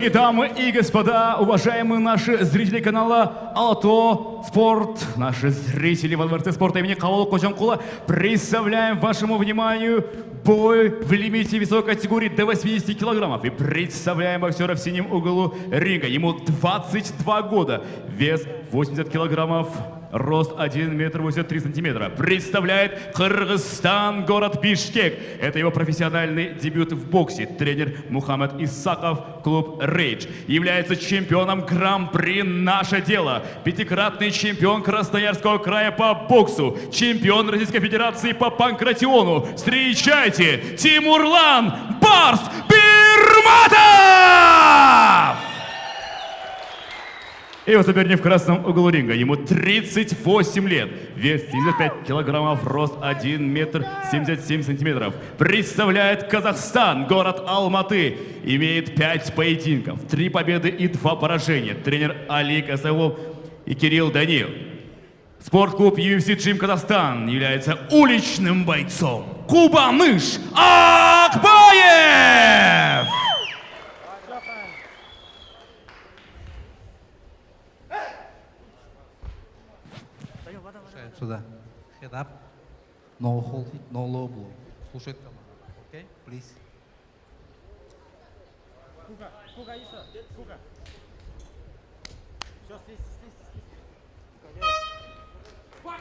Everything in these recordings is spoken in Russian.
И дамы и господа, уважаемые наши зрители канала Алато Спорт, наши зрители во дворце спорта имени Калалы Кожамкула, представляем вашему вниманию бой в лимите весовой категории до 80 килограммов. И представляем боксера в синем углу ринга. Ему 22 года, вес 80 килограммов, рост 1 метр 83 сантиметра. Представляет Кыргызстан, город Бишкек. Это его профессиональный дебют в боксе. Тренер Мухаммад Исаков, клуб Рейдж. Является чемпионом Гран-при «Наше дело». Пятикратный чемпион Красноярского края по боксу. Чемпион Российской Федерации по панкратиону. Встречайте, Тимурлан Барс Пирматов! И его соперник в красном углу ринга. Ему 38 лет, вес 75 килограммов, рост 1 метр 77 сантиметров. Представляет Казахстан, город Алматы. Имеет 5 поединков, 3 победы и 2 поражения. Тренер Али Касаилов и Кирилл Даниил. Спортклуб UFC Gym Казахстан является уличным бойцом. Кубаныш Акбаев! Сюда. Head up. No hold it, no low blow. Слушает команду. Okay, please. Куга, Иса, Куга. Все, слезь. Куга,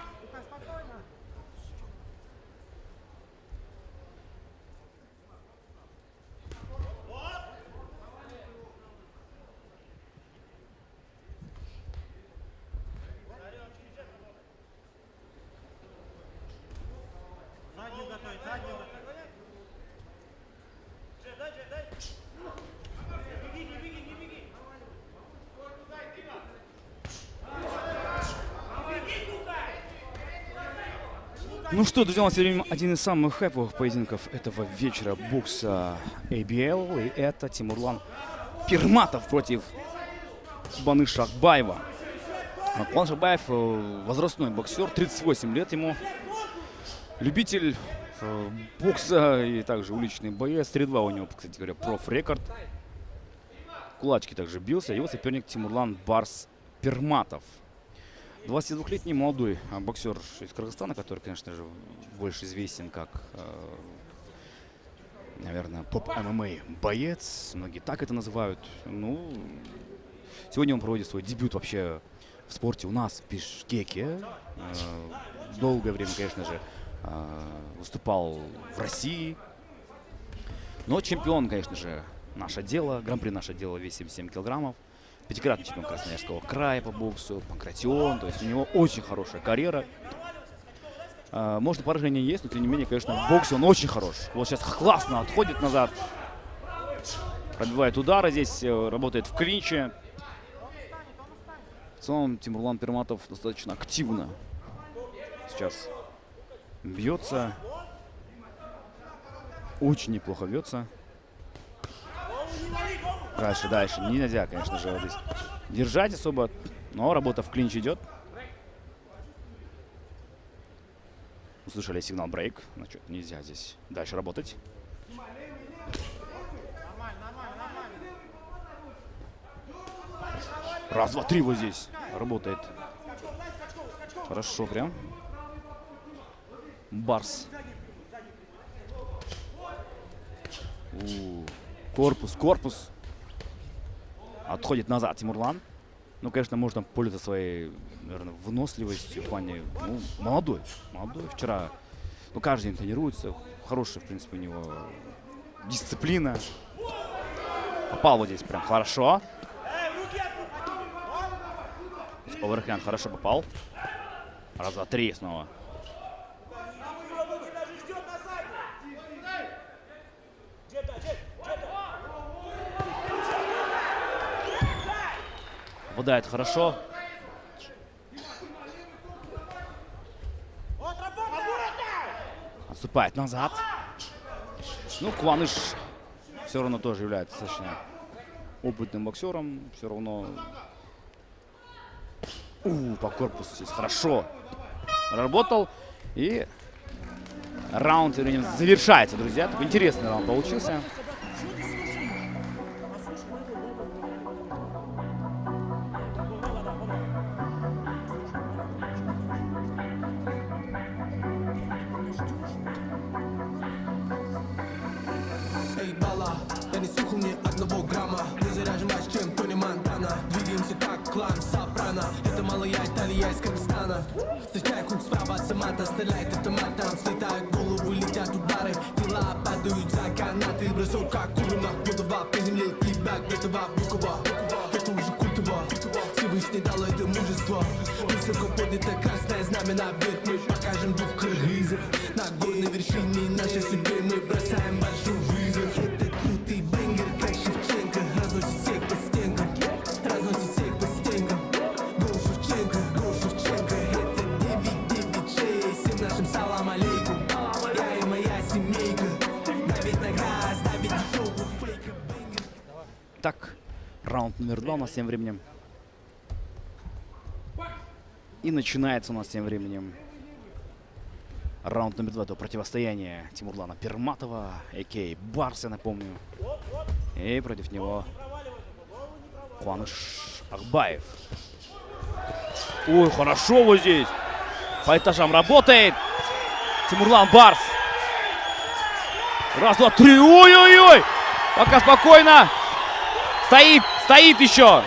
спокойно. Заднюю готовить, заднюю готовить. Ну что, друзья, у нас сегодня один из самых хайповых поединков этого вечера бокса ABL. И это Тимурлан Пирматов против Кубаныша Акбаева. Кубаныш Акбаев возрастной боксер, 38 лет ему. Любитель бокса и также уличный боец. 3-2 у него, кстати говоря, проф-рекорд. Кулачки также бился. Его соперник Тимурлан Барс Пирматов. 22-летний молодой боксер из Кыргызстана, который, конечно же, больше известен как, наверное, топ-ММА боец. Многие так это называют. Ну, сегодня он проводит свой дебют вообще в спорте у нас в Бишкеке. Долгое время, конечно же, выступал в России. Но чемпион, конечно же, «Наше дело», Гран-при «Наше дело», вес 77 килограммов. Пятикратный чемпион Красноярского края по боксу, панкратион. То есть у него очень хорошая карьера. Может, поражение есть, но тем не менее, конечно, в боксе он очень хорош. Вот сейчас классно отходит назад. Пробивает удары здесь, работает в клинче. В целом Тимурлан Пирматов достаточно активно сейчас бьется. Очень неплохо бьется. Дальше. Нельзя, конечно же, вот здесь держать особо, но работа в клинч идет. Услышали сигнал брейк. Значит, нельзя здесь дальше работать. Раз, два, три вот здесь работает. Хорошо прям. Барс. Корпус. Отходит назад Тимурлан. Ну, конечно, можно пользоваться своей, наверное, выносливостью в плане, ну, молодой. Вчера, ну, каждый день тренируется. Хорошая, в принципе, у него дисциплина. Попал вот здесь прям хорошо. Оверхенд хорошо попал. Раз, два, три снова. Попадает хорошо. Отступает назад. Ну, Кубаныш все равно тоже является достаточно опытным боксером. Все равно по корпусу здесь хорошо работал. И раунд завершается, друзья. Такой интересный раунд получился. одного грамма. Мы заряжен больше, чем Тони Монтана. Двигаемся как клан Сопрано. Это малая Италия из Кыргызстана. Встречай круг справа от Самата. Стреляет автоматом, слетают в голову, летят удары. Тела падают за канаты. Бросок как курунок, Будова приземлил тебя где-то во Внуково. Это уже культово. Всевышний дал это мужество. Высоко поднято красное знамя наверх. Мы покажем дух кыргызов. На горной вершине нашей судьбы мы бросаем большой вызов. Это крутый бенгер, как Шевченко. Разносит всех по стенкам. Разносит всех по стенкам. Гоу Шевченко, Гоу Шевченко. Это 996. Всем нашим салам алейкум. Я и моя семейка. Давить на газ, давить дешевую фейка. Бенгер. Так, раунд номер 2 у нас тем временем. И начинается у нас тем временем раунд номер 2 этого противостояния Тимурлана Перматова, а.к.а. Барс, я напомню. И против него Куаныш Акбаев. Ой, хорошо вот здесь. По этажам работает Тимурлан Барс. Раз, два, три. Ой-ой-ой. Пока спокойно. Стоит еще.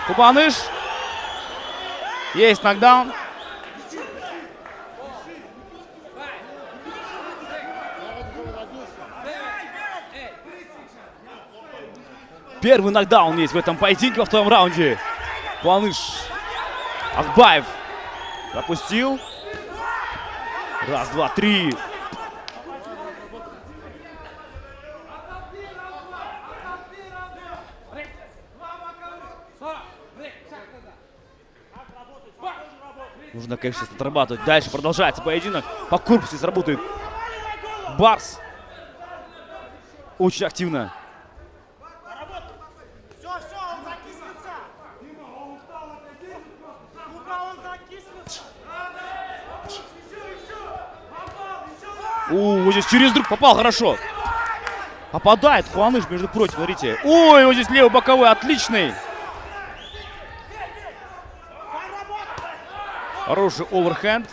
Кубаныш. Есть нокдаун. Первый нокдаун есть в этом поединке во втором раунде. Куаныш Акбаев пропустил. Раз, два, три. Нужно, конечно, отрабатывать. Дальше продолжается поединок. По корпусу сработает Барс. Очень активно. Все, он закислится. Кука, он закислится. Вот здесь через друг попал хорошо. Попадает Куаныш, между прочим, смотрите. Ой, вот здесь левый боковой, отличный. Хороший оверхенд.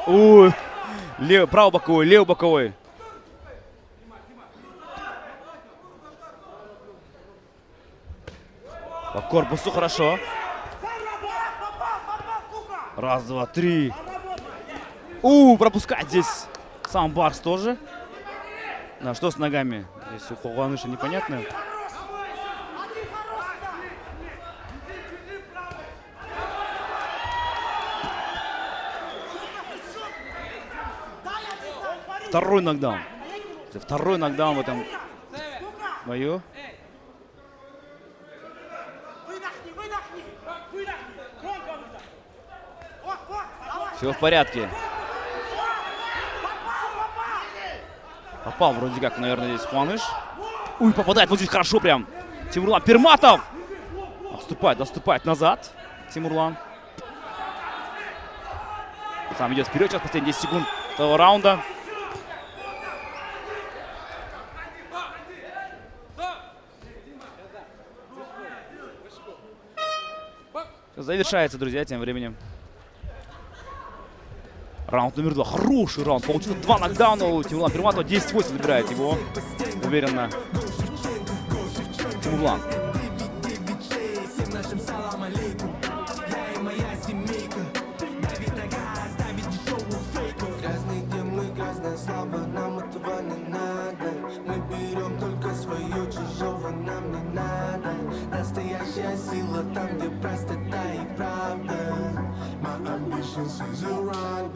Ой, правый боковой, левый боковой. По корпусу хорошо. Раз, два, три. Пропускать здесь сам Барс тоже. Да, что с ногами? Здесь у Куаныша непонятно. Второй нокдаун. Второй нокдаун в этом бою. Все в порядке. Попал вроде как, наверное, здесь Куаныш. Попадает вот здесь хорошо прям. Тимурлан Перматов. Отступает назад. Тимурлан. Сам идет вперед сейчас, последние 10 секунд этого раунда. Завершается, друзья, тем временем. Раунд номер 2. Хороший раунд. Получился 2 нокдауна у Тимурлана Перматова. 10-8 забирает его. Уверенно. Тимурлан. Грязный где мы, грязная слава, нам этого не надо. Мы берем только свое, чужого нам не надо. Настоящая сила там, где простота и правда. My ambitions is a rock.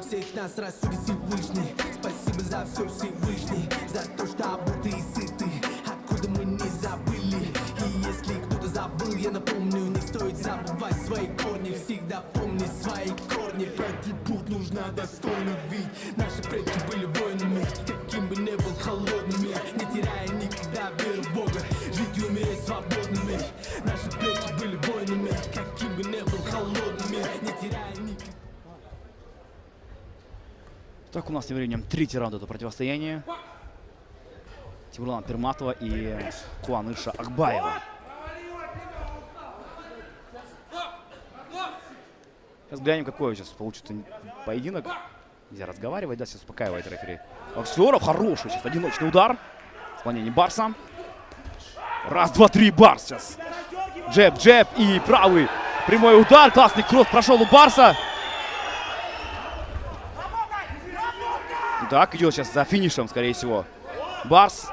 Всех нас рассудит Всевышний. Спасибо за все, Всевышний. За то, что обуты и сыты. Откуда мы не забыли. И если кто-то забыл, я напомню, не стоит забывать свои корни. Всегда помни свои корни. Пройти путь нужно достойный вид. Наши предки были воинами. Каким бы ни был холодными. Не теряя никогда веру в Бога. Жить и умереть свободными. Наши предки были воинами. Каким бы ни был холодными. Не теряя никогда. Так, у нас тем временем третий раунд этого противостояния. Тимурлана Перматова и Куаныша Акбаева. Сейчас глянем, какой сейчас получится поединок. Нельзя разговаривать, да, сейчас успокаивает рефери. Аксиоров хороший сейчас одиночный удар. Склонение Барса. Раз, два, три, Барс сейчас. Джеб, джеб и правый прямой удар. Классный кросс прошел у Барса. Так, идет сейчас за финишем, скорее всего. Барс.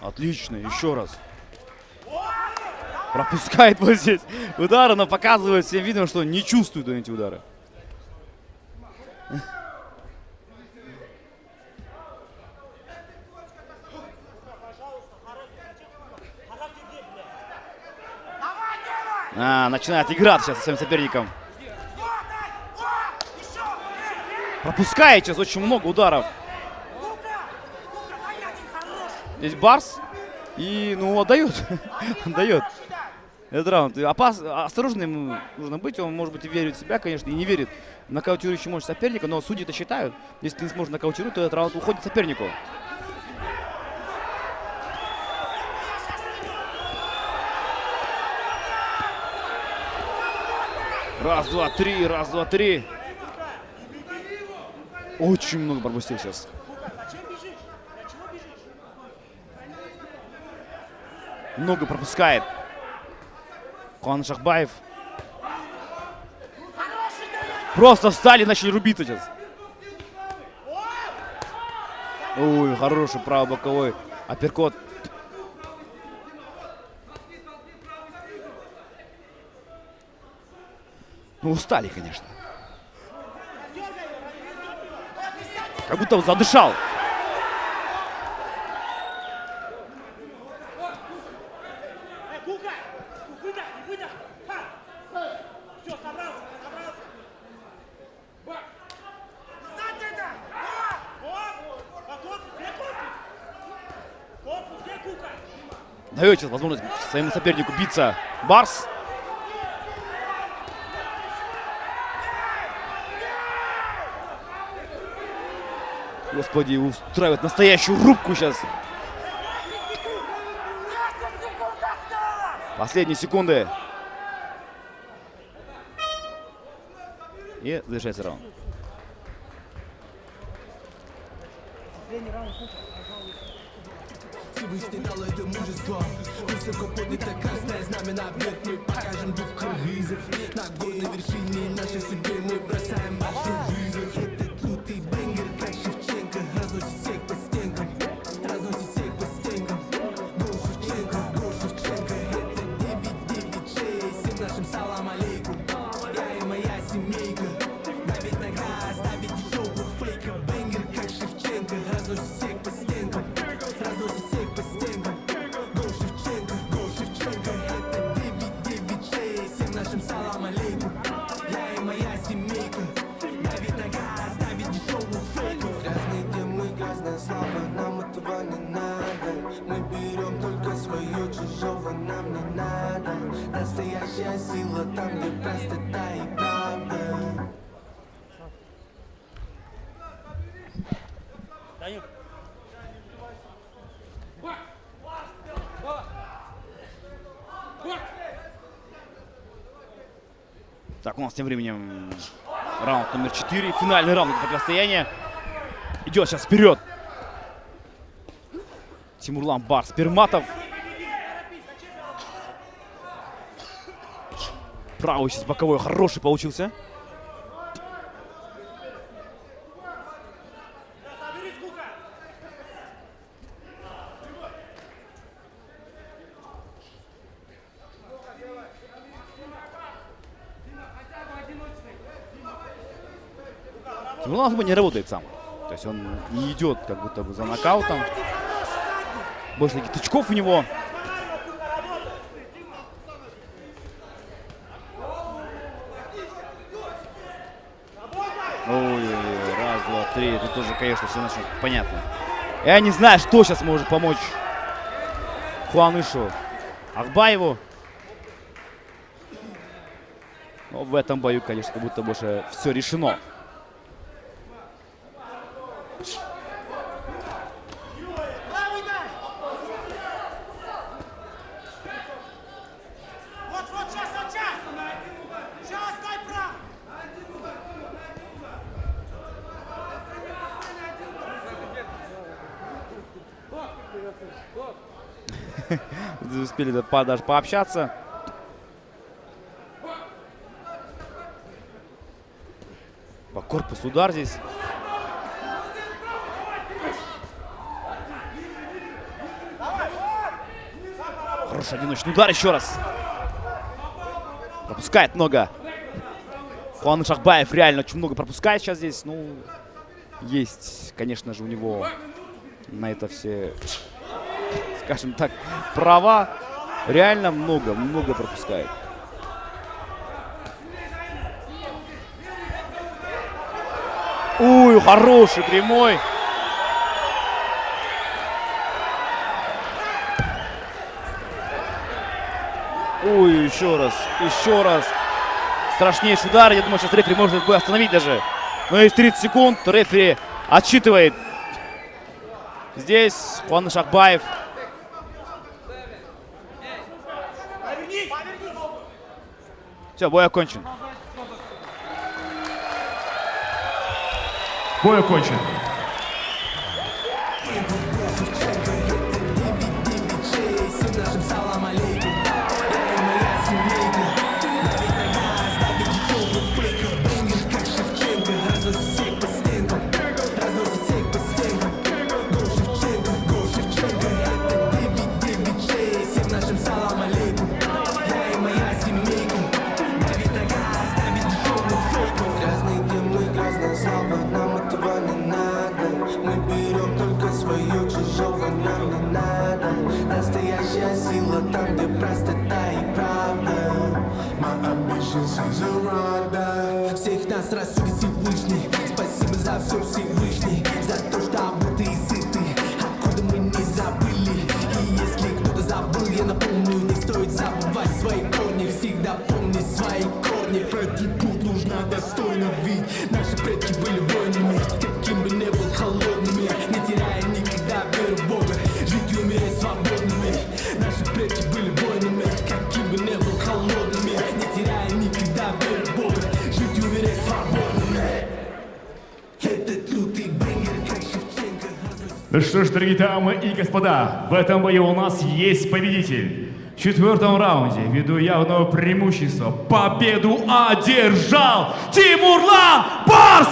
Отлично, еще раз. Пропускает вот здесь удары, но показывает всем видом, что не чувствует эти удары. Начинает играть сейчас со своим соперником. Пропускает сейчас очень много ударов. Здесь Барс. И, ну, отдает. Отдает. Этот раунд. Осторожным нужно быть. Он, может быть, и верит в себя, конечно, и не верит в нокаутирующую мощь соперника. Но судьи-то считают, если ты не сможешь нокаутировать, то этот раунд уходит сопернику. Раз, два, три, раз, два, три. Очень много пропустил сейчас. Много пропускает Хуан Шахбаев. Просто встали и начали рубиться сейчас. Ой, хороший правый боковой апперкот. Ну, устали, конечно. Как будто задышал. Дает сейчас возможность своему сопернику биться. Барс. Господи, устраивает настоящую рубку сейчас. Последние секунды. И завершается раунд. Всевышний дал это мужество. Высоко поднято красное знамя на объект. Мы покажем дух кыргызов. На горной вершине нашей судьбы мы бросаем большой вызов. Этот лютый бенгер, как Шевченко, разносит всех по стенкам. Разносит всех по стенкам. Гол Шевченко, гол Шевченко. Это 996. Всем нашим салам алейкум. Я и моя семейка. Давить на газ, давить дешевого фейка. Бенгер, как Шевченко, разносит всех по стенкам. Разносит всех по стенкам. Гол Шевченко, гол Шевченко. Это 996. Всем нашим салам алейкум. Я и моя семейка. Давить на газ, давить дешевого фейка. Грязные темы, грязная слава. Нам этого не надо. Мы берем только свое, чужого нам не надо. Настоящая сила там, где простота и правда. Так, у нас тем временем раунд номер 4. Финальный раунд противостояния. Идет сейчас вперед. Тимурлан Барс Перматов. Правый сейчас боковой хороший получился. Тимурлан не работает сам. То есть он не идет как будто бы за нокаутом. Больше таких тычков у него. Ой, раз, два, три. Тут тоже, конечно, все начнет понятно. Я не знаю, что сейчас может помочь Хуанышу Ахбаеву. Но в этом бою, конечно, как будто бы уже все решено. Правый дай! Вот, сейчас, сейчас! Сейчас дай правый! Успели даже пообщаться. По корпусу удар здесь. Хороший одиночный удар еще раз. Пропускает много. Хуан Шахбаев реально очень много пропускает сейчас здесь. Ну, есть, конечно же, у него на это все, скажем так, права. Реально много пропускает. Ой, хороший прямой. Ой, еще раз. Страшнейший удар. Я думаю, сейчас рефери может бой остановить даже. Но есть 30 секунд. Рефери отсчитывает. Здесь Хуан Шахбаев. Все, бой окончен. Бой окончен. Настоящая сила там, где простота и правда. My ambitions is a rider. Всех нас рассудит Всевышний. Спасибо за все, Всевышний. За то, что обуты и сыты. Откуда мы не забыли. И если кто-то забыл, я напомню, не стоит забывать свои корни. Всегда помни свои корни. Пройти путь нужно достойно, ведь наши предки были воинами. Каким бы ни был холодными, не теряя никогда веру в Бога. Жить и умереть свободными. Наши предки были воинами. Каким бы ни был холодными, не теряя никогда веру в Бога. Жить и умереть свободными. Этот лютый бенгер, как Шевченко. Ну что ж, дорогие дамы и господа, в этом бою у нас есть победитель. В четвертом раунде, ввиду явного преимущества, победу одержал Тимурлан Барс!